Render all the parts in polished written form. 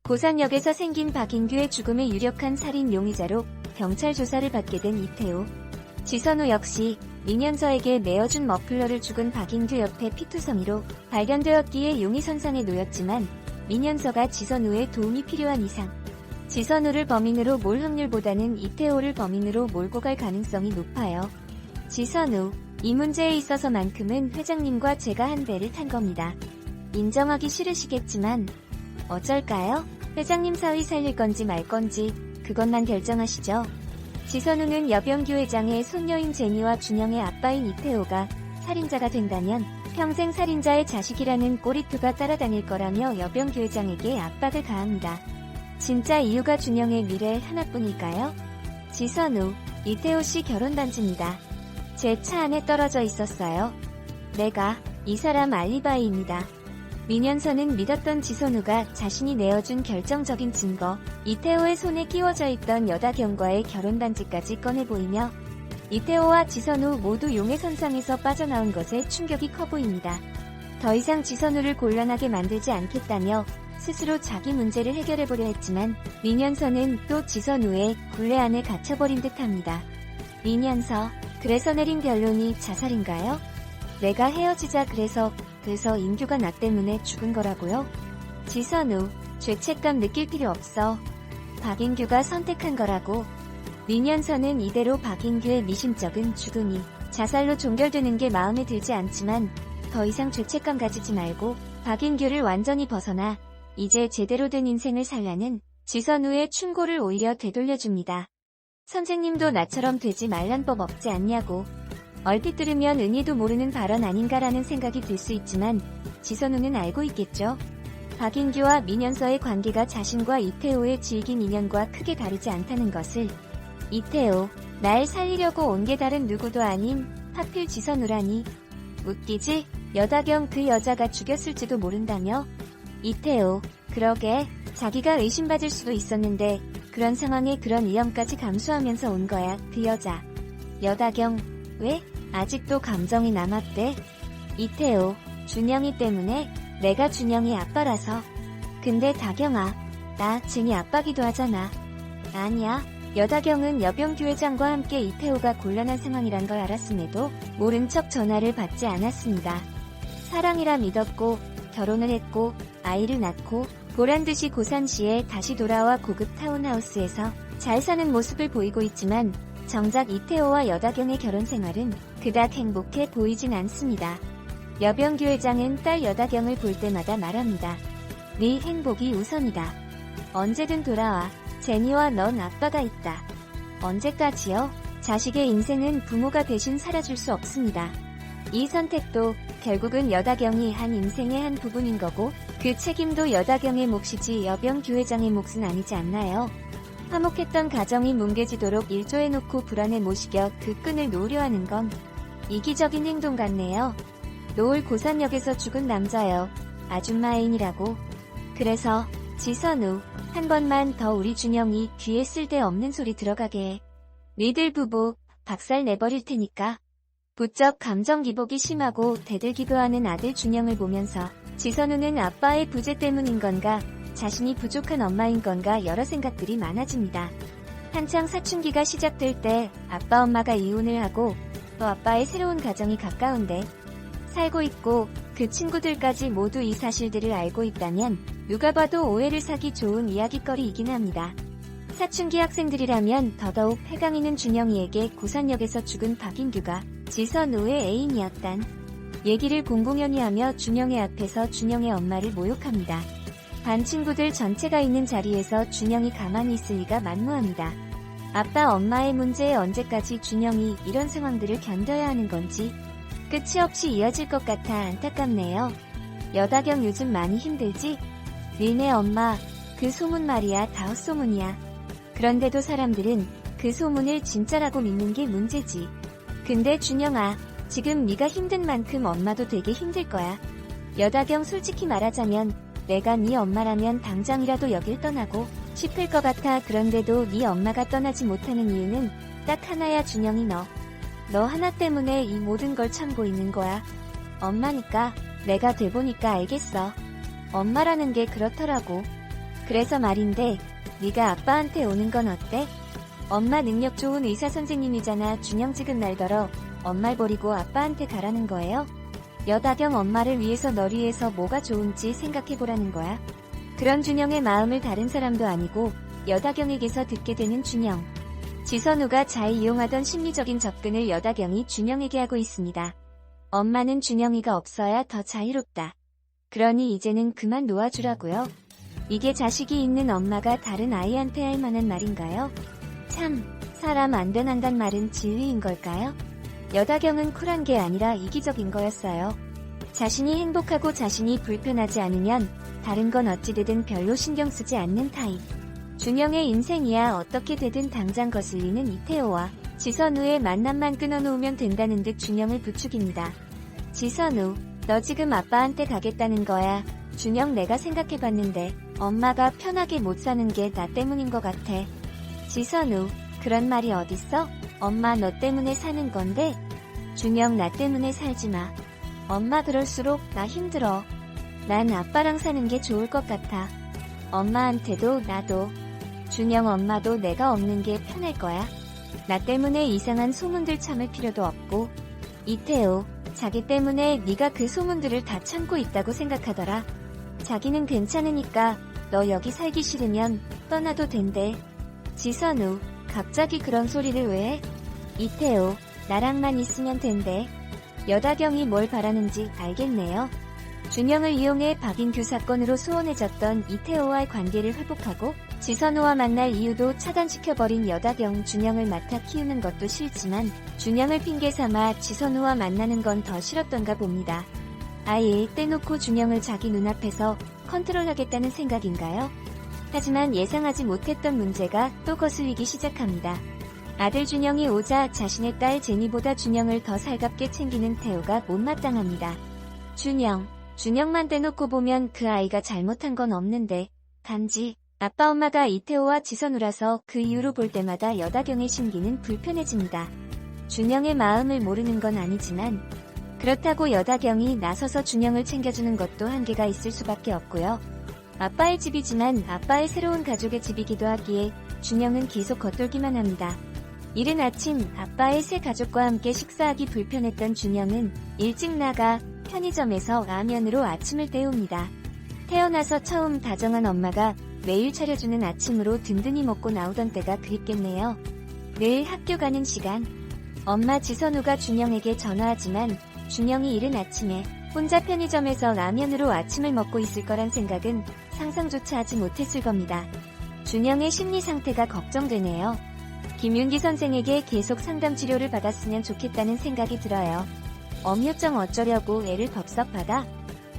고산역에서 생긴 박인규의 죽음의 유력한 살인 용의자로 경찰 조사를 받게 된 이태호. 지선우 역시 민현서에게 메어준 머플러를 죽은 박인규 옆에 피투성이로 발견되었기에 용의선상에 놓였지만 민현서가 지선우의 도움이 필요한 이상 지선우를 범인으로 몰 확률보다는 이태호를 범인으로 몰고 갈 가능성이 높아요. 지선우, 이 문제에 있어서만큼은 회장님과 제가 한 배를 탄 겁니다. 인정하기 싫으시겠지만 어쩔까요? 회장님 사위 살릴 건지 말 건지 그것만 결정하시죠. 지선우는 여병규 회장의 손녀인 제니와 준영의 아빠인 이태호가 살인자가 된다면 평생 살인자의 자식이라는 꼬리표가 따라다닐 거라며 여병규 회장에게 압박을 가합니다. 진짜 이유가 준영의 미래 하나뿐일까요? 지선우, 이태호 씨 결혼반지입니다. 제 차 안에 떨어져 있었어요. 내가 이 사람 알리바이입니다. 민현서는 믿었던 지선우가 자신이 내어준 결정적인 증거, 이태호의 손에 끼워져 있던 여다경과의 결혼반지까지 꺼내보이며 이태호와 지선우 모두 용의선상에서 빠져나온 것에 충격이 커 보입니다. 더 이상 지선우를 곤란하게 만들지 않겠다며 스스로 자기 문제를 해결해보려 했지만 민현서는 또 지선우의 굴레 안에 갇혀버린 듯합니다. 민현서, 그래서 내린 결론이 자살인가요? 내가 헤어지자 그래서 인규가 나 때문에 죽은 거라고요? 지선우, 죄책감 느낄 필요 없어. 박인규가 선택한 거라고. 민현서는 이대로 박인규의 미심쩍은 죽음이 자살로 종결되는 게 마음에 들지 않지만 더 이상 죄책감 가지지 말고 박인규를 완전히 벗어나 이제 제대로 된 인생을 살라는 지선우의 충고를 오히려 되돌려줍니다. 선생님도 나처럼 되지 말란 법 없지 않냐고. 얼핏 들으면 은희도 모르는 발언 아닌가라는 생각이 들 수 있지만 지선우는 알고 있겠죠. 박인규와 민현서의 관계가 자신과 이태호의 질긴 인연과 크게 다르지 않다는 것을. 이태호, 날 살리려고 온 게 다른 누구도 아닌 하필 지선우라니. 웃기지? 여다경 그 여자가 죽였을지도 모른다며? 이태호, 그러게 자기가 의심받을 수도 있었는데 그런 상황에 그런 위험까지 감수하면서 온 거야 그 여자. 여다경, 왜? 아직도 감정이 남았대? 이태호, 준영이 때문에? 내가 준영이 아빠라서. 근데 다경아, 나 제니 아빠기도 하잖아. 아니야. 여다경은 여병규 회장과 함께 이태호가 곤란한 상황이란 걸 알았음에도 모른 척 전화를 받지 않았습니다. 사랑이라 믿었고 결혼을 했고 아이를 낳고 보란듯이 고산시에 다시 돌아와 고급 타운하우스에서 잘 사는 모습을 보이고 있지만 정작 이태호와 여다경의 결혼 생활은 그닥 행복해 보이진 않습니다. 여병규 회장은 딸 여다경을 볼 때마다 말합니다. 네 행복이 우선이다. 언제든 돌아와. 제니와 넌 아빠가 있다. 언제까지요? 자식의 인생은 부모가 대신 살아줄 수 없습니다. 이 선택도 결국은 여다경이 한 인생의 한 부분인 거고 그 책임도 여다경의 몫이지 여병규 회장의 몫은 아니지 않나요? 화목했던 가정이 뭉개지도록 일조해놓고 불안에 모시겨 그 끈을 놓으려 하는 건 이기적인 행동 같네요. 노을 고산역에서 죽은 남자요. 아줌마 애인이라고. 그래서 지선우, 한 번만 더 우리 준영이 귀에 쓸데없는 소리 들어가게 해. 니들 부부 박살 내버릴 테니까. 부쩍 감정 기복이 심하고 대들기도하는 아들 준영을 보면서 지선우는 아빠의 부재 때문인 건가, 자신이 부족한 엄마인 건가 여러 생각들이 많아집니다. 한창 사춘기가 시작될 때 아빠 엄마가 이혼을 하고 또 아빠의 새로운 가정이 가까운데 살고 있고 그 친구들까지 모두 이 사실들을 알고 있다면 누가 봐도 오해를 사기 좋은 이야깃거리이긴 합니다. 사춘기 학생들이라면 더더욱 해강이는 준영이에게 고산역에서 죽은 박인규가 지선우의 애인이었단 얘기를 공공연히 하며 준영의 앞에서 준영의 엄마를 모욕합니다. 반 친구들 전체가 있는 자리에서 준영이 가만히 있을 리가 만무합니다. 아빠 엄마의 문제에 언제까지 준영이 이런 상황들을 견뎌야 하는 건지 끝이 없이 이어질 것 같아 안타깝네요. 여다경 요즘 많이 힘들지? 니네 엄마, 그 소문 말이야 다 헛소문이야. 그런데도 사람들은 그 소문을 진짜라고 믿는 게 문제지. 근데 준영아, 지금 네가 힘든 만큼 엄마도 되게 힘들 거야. 여다경 솔직히 말하자면 내가 네 엄마라면 당장이라도 여길 떠나고 싶을 것 같아. 그런데도 네 엄마가 떠나지 못하는 이유는 딱 하나야 준영이 너 하나 때문에 이 모든 걸 참고 있는 거야. 엄마니까 내가 돼보니까 알겠어. 엄마라는 게 그렇더라고. 그래서 말인데 네가 아빠한테 오는 건 어때? 엄마 능력 좋은 의사 선생님이잖아. 준영 지금 날더러 엄마를 버리고 아빠한테 가라는 거예요? 여다경 엄마를 위해서 널 위해서 뭐가 좋은지 생각해보라는 거야. 그런 준영의 마음을 다른 사람도 아니고 여다경에게서 듣게 되는 준영. 지선우가 잘 이용하던 심리적인 접근을 여다경이 준영에게 하고 있습니다. 엄마는 준영이가 없어야 더 자유롭다. 그러니 이제는 그만 놓아주라고요. 이게 자식이 있는 엄마가 다른 아이한테 할 만한 말인가요? 참, 사람 안 변한단 말은 진리인 걸까요? 여다경은 쿨한 게 아니라 이기적인 거였어요. 자신이 행복하고 자신이 불편하지 않으면 다른 건 어찌되든 별로 신경 쓰지 않는 타입. 준영의 인생이야 어떻게 되든 당장 거슬리는 이태호와 지선우의 만남만 끊어놓으면 된다는 듯 준영을 부추깁니다. 지선우, 너 지금 아빠한테 가겠다는 거야. 준영 내가 생각해봤는데 엄마가 편하게 못 사는 게 나 때문인 것 같아. 지선우, 그런 말이 어딨어? 엄마 너 때문에 사는 건데? 준영 나 때문에 살지 마. 엄마 그럴수록 나 힘들어. 난 아빠랑 사는 게 좋을 것 같아. 엄마한테도 나도. 준영 엄마도 내가 없는 게 편할 거야. 나 때문에 이상한 소문들 참을 필요도 없고. 이태호, 자기 때문에 네가 그 소문들을 다 참고 있다고 생각하더라. 자기는 괜찮으니까 너 여기 살기 싫으면 떠나도 된대. 지선우, 갑자기 그런 소리를 왜 해? 이태호, 나랑만 있으면 된대. 여다경이 뭘 바라는지 알겠네요. 준영을 이용해 박인규 사건으로 소원해졌던 이태호와의 관계를 회복하고 지선우와 만날 이유도 차단시켜버린 여다경. 준영을 맡아 키우는 것도 싫지만 준영을 핑계삼아 지선우와 만나는 건 더 싫었던가 봅니다. 아예 떼놓고 준영을 자기 눈앞에서 컨트롤하겠다는 생각인가요? 하지만 예상하지 못했던 문제가 또 거슬리기 시작합니다. 아들 준영이 오자 자신의 딸 제니보다 준영을 더 살갑게 챙기는 태호가 못마땅합니다. 준영만 떼놓고 보면 그 아이가 잘못한 건 없는데 단지 아빠 엄마가 이태호와 지선우라서 그 이후로 볼 때마다 여다경의 심기는 불편해집니다. 준영의 마음을 모르는 건 아니지만 그렇다고 여다경이 나서서 준영을 챙겨주는 것도 한계가 있을 수밖에 없고요. 아빠의 집이지만 아빠의 새로운 가족의 집이기도 하기에 준영은 계속 겉돌기만 합니다. 이른 아침 아빠의 새 가족과 함께 식사하기 불편했던 준영은 일찍 나가 편의점에서 라면으로 아침을 때웁니다. 태어나서 처음 다정한 엄마가 매일 차려주는 아침으로 든든히 먹고 나오던 때가 그립겠네요. 늘 학교 가는 시간 엄마 지선우가 준영에게 전화하지만 준영이 이른 아침에 혼자 편의점에서 라면으로 아침을 먹고 있을 거란 생각은 상상조차 하지 못했을 겁니다. 준영의 심리 상태가 걱정되네요. 김윤기 선생에게 계속 상담 치료를 받았으면 좋겠다는 생각이 들어요. 엄유증 어쩌려고 애를 법석 받아?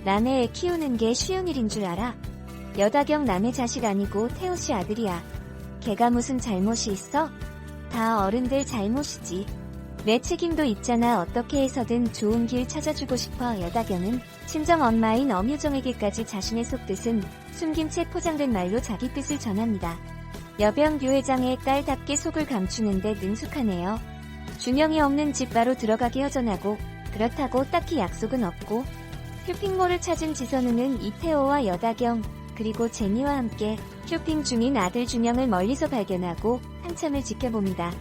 남의 애 키우는 게 쉬운 일인 줄 알아? 여다경 남의 자식 아니고 태호씨 아들이야. 걔가 무슨 잘못이 있어? 다 어른들 잘못이지. 내 책임도 있잖아. 어떻게 해서든 좋은 길 찾아주고 싶어. 여다경은 친정 엄마인 엄유정에게까지 자신의 속뜻은 숨긴 채 포장된 말로 자기 뜻을 전합니다. 여병규 회장의 딸답게 속을 감추는데 능숙하네요. 준영이 없는 집 바로 들어가기 허전하고 그렇다고 딱히 약속은 없고 쇼핑몰을 찾은 지선우는 이태호와 여다경 그리고 제니와 함께 쇼핑 중인 아들 준영을 멀리서 발견하고 한참을 지켜봅니다.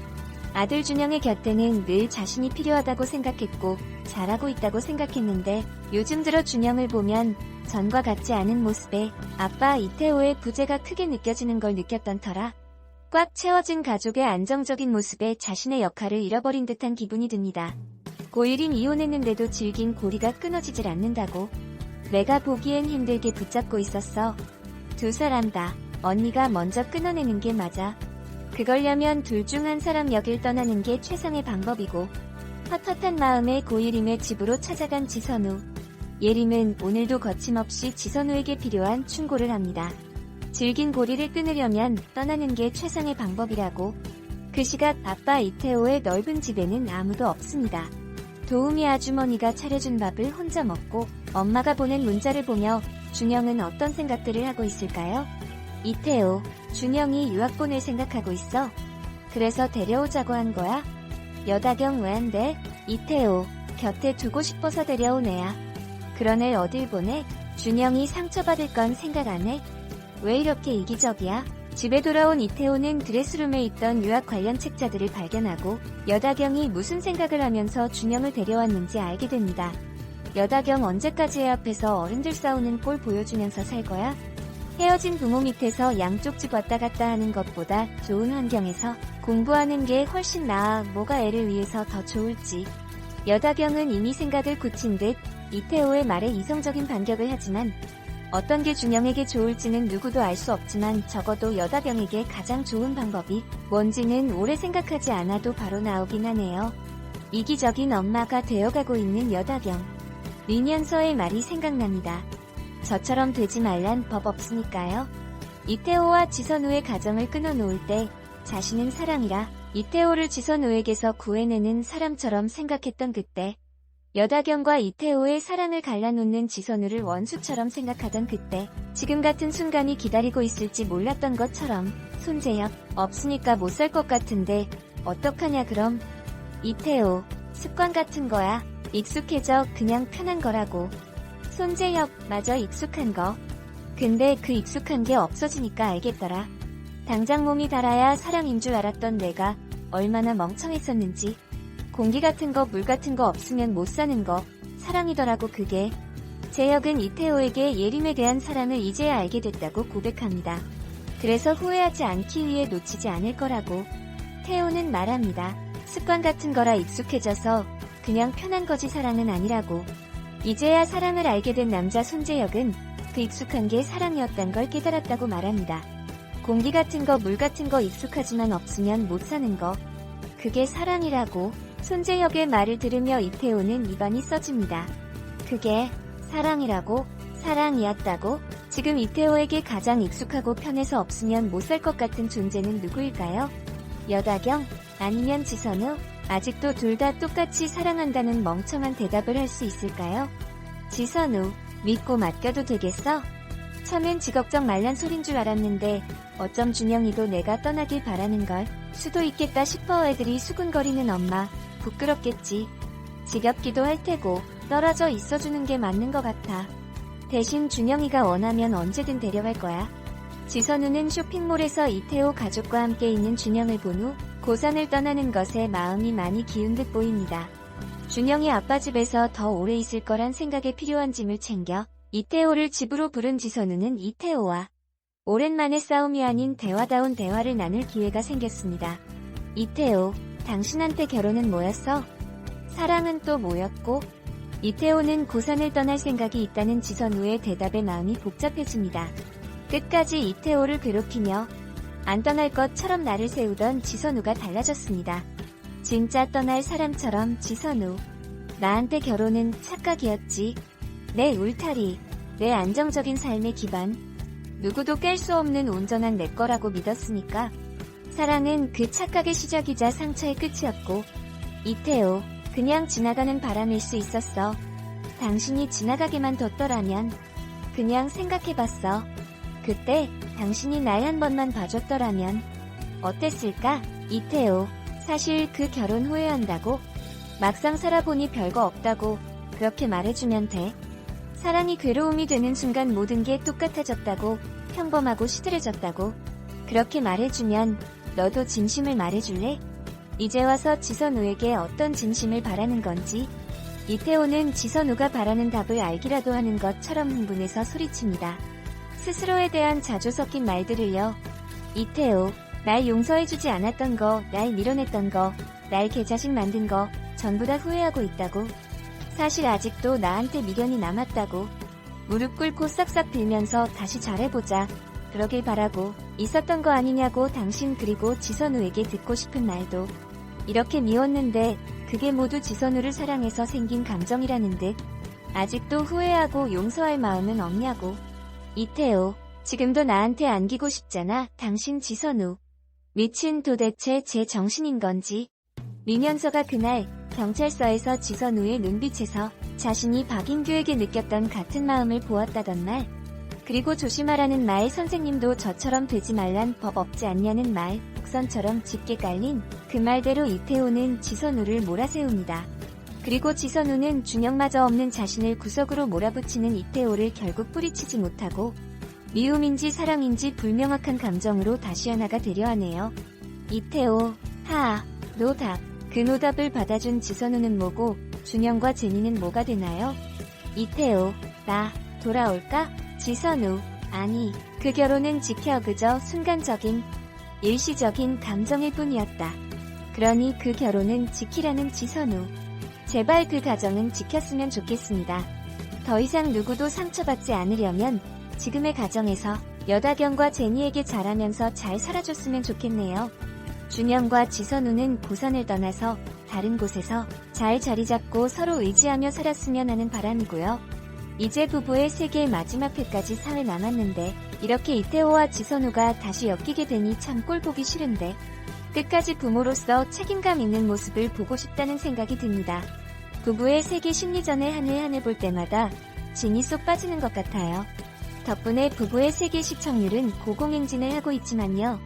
아들 준영의 곁에는 늘 자신이 필요하다고 생각했고 잘하고 있다고 생각했는데 요즘 들어 준영을 보면 전과 같지 않은 모습에 아빠 이태호의 부재가 크게 느껴지는 걸 느꼈던 터라 꽉 채워진 가족의 안정적인 모습에 자신의 역할을 잃어버린 듯한 기분이 듭니다. 고1인 이혼했는데도 질긴 고리가 끊어지질 않는다고. 내가 보기엔 힘들게 붙잡고 있었어. 두 사람 다 언니가 먼저 끊어내는 게 맞아. 그걸려면 둘 중 한 사람 여길 떠나는 게 최상의 방법이고. 헛헛한 마음에 고1임의 집으로 찾아간 지선우. 예림은 오늘도 거침없이 지선우에게 필요한 충고를 합니다. 질긴 고리를 끊으려면 떠나는 게 최상의 방법이라고. 그 시각 아빠 이태호의 넓은 집에는 아무도 없습니다. 도우미 아주머니가 차려준 밥을 혼자 먹고 엄마가 보낸 문자를 보며 준영은 어떤 생각들을 하고 있을까요? 이태호, 준영이 유학 보낼 생각하고 있어. 그래서 데려오자고 한 거야? 여다경 왜 안 돼? 이태호, 곁에 두고 싶어서 데려온 애야. 그런 애 어딜 보내? 준영이 상처받을 건 생각 안 해? 왜 이렇게 이기적이야? 집에 돌아온 이태호는 드레스룸에 있던 유학 관련 책자들을 발견하고 여다경이 무슨 생각을 하면서 준영을 데려왔는지 알게 됩니다. 여다경 언제까지 애 앞에서 어른들 싸우는 꼴 보여주면서 살 거야? 헤어진 부모 밑에서 양쪽 집 왔다 갔다 하는 것보다 좋은 환경에서 공부하는 게 훨씬 나아. 뭐가 애를 위해서 더 좋을지. 여다경은 이미 생각을 굳힌 듯 이태호의 말에 이성적인 반격을 하지만 어떤 게 준영에게 좋을지는 누구도 알 수 없지만 적어도 여다경에게 가장 좋은 방법이 뭔지는 오래 생각하지 않아도 바로 나오긴 하네요. 이기적인 엄마가 되어가고 있는 여다경. 리년서의 말이 생각납니다. 저처럼 되지 말란 법 없으니까요. 이태호와 지선우의 가정을 끊어놓을 때 자신은 사랑이라 이태호를 지선우에게서 구해내는 사람처럼 생각했던 그때, 여다경과 이태호의 사랑을 갈라놓는 지선우를 원수처럼 생각하던 그때, 지금 같은 순간이 기다리고 있을지 몰랐던 것처럼 손재혁 없으니까 못 살 것 같은데 어떡하냐 그럼. 이태호 습관 같은 거야. 익숙해져 그냥 편한 거라고. 손재혁 마저 익숙한 거. 근데 그 익숙한 게 없어지니까 알겠더라. 당장 몸이 달아야 사랑인 줄 알았던 내가 얼마나 멍청했었는지. 공기 같은 거, 물 같은 거 없으면 못 사는 거 사랑이더라고 그게. 재혁은 이태호에게 예림에 대한 사랑을 이제야 알게 됐다고 고백합니다. 그래서 후회하지 않기 위해 놓치지 않을 거라고. 태호는 말합니다. 습관 같은 거라 익숙해져서 그냥 편한 거지 사랑은 아니라고. 이제야 사랑을 알게 된 남자 손재혁은 그 익숙한 게 사랑이었단 걸 깨달았다고 말합니다. 공기 같은 거, 물 같은 거 익숙하지만 없으면 못 사는 거. 그게 사랑이라고. 손재혁의 말을 들으며 이태호는 입안이 써집니다. 그게 사랑이라고? 사랑이었다고? 지금 이태호에게 가장 익숙하고 편해서 없으면 못 살 것 같은 존재는 누구일까요? 여다경? 아니면 지선우? 아직도 둘 다 똑같이 사랑한다는 멍청한 대답을 할 수 있을까요? 지선우, 믿고 맡겨도 되겠어? 처음엔 지걱정 말란 소린 줄 알았는데 어쩜 준영이도 내가 떠나길 바라는 걸 수도 있겠다 싶어. 애들이 수군거리는 엄마 부끄럽겠지. 지겹기도 할 테고 떨어져 있어주는 게 맞는 것 같아. 대신 준영이가 원하면 언제든 데려갈 거야. 지선우는 쇼핑몰에서 이태호 가족과 함께 있는 준영을 본 후 고산을 떠나는 것에 마음이 많이 기운 듯 보입니다. 준영이 아빠 집에서 더 오래 있을 거란 생각에 필요한 짐을 챙겨 이태호를 집으로 부른 지선우는 이태호와 오랜만에 싸움이 아닌 대화다운 대화를 나눌 기회가 생겼습니다. 이태호, 당신한테 결혼은 뭐였어? 사랑은 또 뭐였고? 이태호는 고산을 떠날 생각이 있다는 지선우의 대답에 마음이 복잡해집니다. 끝까지 이태호를 괴롭히며 안 떠날 것처럼 나를 세우던 지선우가 달라졌습니다. 진짜 떠날 사람처럼. 지선우, 나한테 결혼은 착각이었지. 내 울타리, 내 안정적인 삶의 기반, 누구도 깰 수 없는 온전한 내 거라고 믿었으니까. 사랑은 그 착각의 시작이자 상처의 끝이었고, 이태호, 그냥 지나가는 바람일 수 있었어. 당신이 지나가게만 뒀더라면. 그냥 생각해봤어. 그때 당신이 날 한 번만 봐줬더라면 어땠을까? 이태호, 사실 그 결혼 후회한다고? 막상 살아보니 별거 없다고 그렇게 말해주면 돼. 사랑이 괴로움이 되는 순간 모든 게 똑같아졌다고, 평범하고 시들해졌다고 그렇게 말해주면 너도 진심을 말해줄래? 이제 와서 지선우에게 어떤 진심을 바라는 건지. 이태호는 지선우가 바라는 답을 알기라도 하는 것처럼 흥분해서 소리칩니다. 스스로에 대한 자조 섞인 말들을요. 이태호, 날 용서해주지 않았던 거, 날 밀어냈던 거, 날 개자식 만든 거 전부 다 후회하고 있다고. 사실 아직도 나한테 미련이 남았다고. 무릎 꿇고 싹싹 빌면서 다시 잘해보자 그러길 바라고 있었던 거 아니냐고. 당신 그리고 지선우에게 듣고 싶은 말도 이렇게 미웠는데 그게 모두 지선우를 사랑해서 생긴 감정이라는 듯. 아직도 후회하고 용서할 마음은 없냐고. 이태호, 지금도 나한테 안기고 싶잖아. 당신 지선우. 미친, 도대체 제 정신인 건지. 리년서가 그날 경찰서에서 지선우의 눈빛에서 자신이 박인규에게 느꼈던 같은 마음을 보았다던 말. 그리고 조심하라는 말, 선생님도 저처럼 되지 말란 법 없지 않냐는 말, 복선처럼 짙게 깔린 그 말대로 이태호는 지선우를 몰아세웁니다. 그리고 지선우는 준영마저 없는 자신을 구석으로 몰아붙이는 이태호를 결국 뿌리치지 못하고 미움인지 사랑인지 불명확한 감정으로 다시 하나가 되려 하네요. 이태호, 하하, 노답. 그 노답을 받아준 지선우는 뭐고 준영과 제니는 뭐가 되나요? 이태호, 나 돌아올까? 지선우, 아니, 그 결혼은 지켜 그저 순간적인, 일시적인 감정일 뿐이었다. 그러니 그 결혼은 지키라는 지선우. 제발 그 가정은 지켰으면 좋겠습니다. 더 이상 누구도 상처받지 않으려면 지금의 가정에서 여다경과 제니에게 잘하면서 잘 살아줬으면 좋겠네요. 준영과 지선우는 부산을 떠나서 다른 곳에서 잘 자리 잡고 서로 의지하며 살았으면 하는 바람이고요. 이제 부부의 세계 마지막 회까지 사회 남았는데 이렇게 이태호와 지선우가 다시 엮이게 되니 참 꼴보기 싫은데 끝까지 부모로서 책임감 있는 모습을 보고 싶다는 생각이 듭니다. 부부의 세계 심리전을 한 회 한 회 볼 때마다 진이 쏙 빠지는 것 같아요. 덕분에 부부의 세계 시청률은 고공행진을 하고 있지만요.